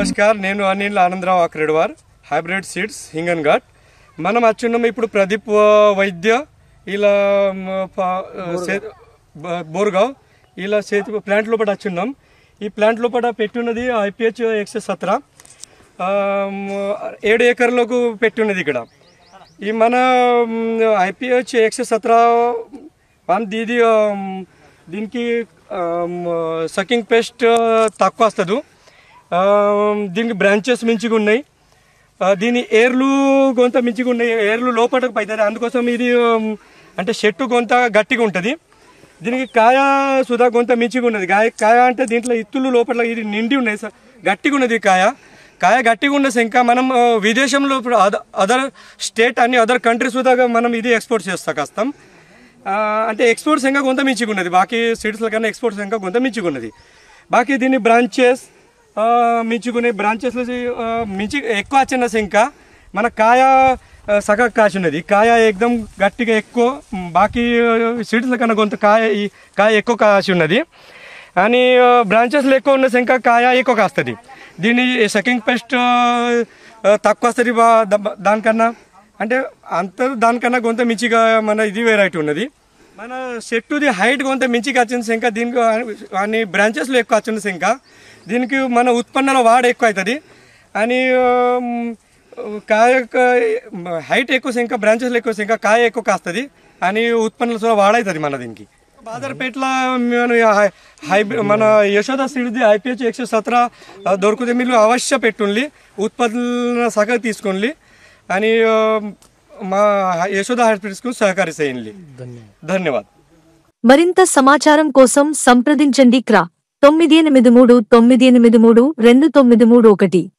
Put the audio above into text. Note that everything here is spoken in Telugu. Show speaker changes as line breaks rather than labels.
नमस्कार నేను అనిల్ ఆనందరావు అక్రెడ్వార్ హైబ్రిడ్ సీడ్స్ హింగన్ఘాట్ మనం అచ్చున్నాం ఇప్పుడు ప్రదీప్ వైద్య ఇలా బోర్గావ్ ఇలా చేతి ప్లాంట్ లోపల అచ్చున్నాం ఈ ప్లాంట్ లోపల పెట్టున్నది IPH 117 7 ఎకర్లకు పెట్టున్నది ఇక్కడ ఈ మన IPH 117 వన్ దీది దీనికి సకింగ్ పెస్ట్ తక్కువ వస్తుంది దీనికి బ్రాంచెస్ మించిగా ఉన్నాయి దీని ఏర్లు కొంత మించిగా ఉన్నాయి ఏర్లు లోపటకు పైతాయి అందుకోసం ఇది అంటే చెట్టు కొంత గట్టిగా ఉంటుంది దీనికి కాయ సుధా కొంత మించిగా ఉన్నది కాయ అంటే దీంట్లో ఇత్తులు లోపల ఇది నిండి ఉన్నాయి గట్టిగా ఉన్నది కాయ గట్టిగా ఉన్న ఇంకా మనం విదేశంలో ఇప్పుడు అదర్ స్టేట్ అన్ని అదర్ కంట్రీస్ సుధాగా మనం ఇది ఎక్స్పోర్ట్ చేస్తాం అంటే ఎక్స్పోర్ట్స్ ఇంకా కొంత మించిగా ఉన్నది బాకీ సీడ్స్ల కన్నా ఎక్స్పోర్ట్స్ ఇంకా కొంత మించిగా ఉన్నది బాకీ దీని బ్రాంచెస్ మించుకునే బ్రాంచెస్ మించి ఎక్కువ వచ్చిన ఇంకా మన కాయ సగం కాచున్నది కాయ ఎక్దం గట్టిగా ఎక్కువ బాకీ సీడ్స్ల కన్నా కొంత కాయ ఎక్కువ కాచి ఉన్నది అని బ్రాంచెస్లో ఎక్కువ ఉన్న ఇంకా కాయ ఎక్కువ కాస్తుంది దీని సకింగ్ పెస్ట్ తక్కువ వస్తుంది దానికన్నా అంటే అంత దానికన్నా కొంత మించిగా మన ఇది వెరైటీ ఉన్నది మన చెట్టుది హైట్ కొంత మించిగా వచ్చింది ఇంకా దీనికి అన్ని బ్రాంచెస్లో ఎక్కువ వచ్చింది ఇంకా దీనికి మన ఉత్పన్నాల వాడ ఎక్కువ అవుతుంది అని కాయ హైట్ ఎక్కువ ఇంకా బ్రాంచెస్లో ఎక్కువ ఇంకా కాయ ఎక్కువ కాస్తుంది అని ఉత్పన్నాల వాడవుతుంది మన దీనికి బాదర్పేటలో మన యశోద సీడ్ది IPH 117 దొరుకుతుంది మీరు అవశ్య పెట్టుండి ఉత్పత్తుల సగం తీసుకోండి అని మా యశోద హాస్పిటల్స్కు సహకరిస్తాయండి ధన్యవాదాలు
మరింత సమాచారం కోసం సంప్రదించండి క్రా 9839832931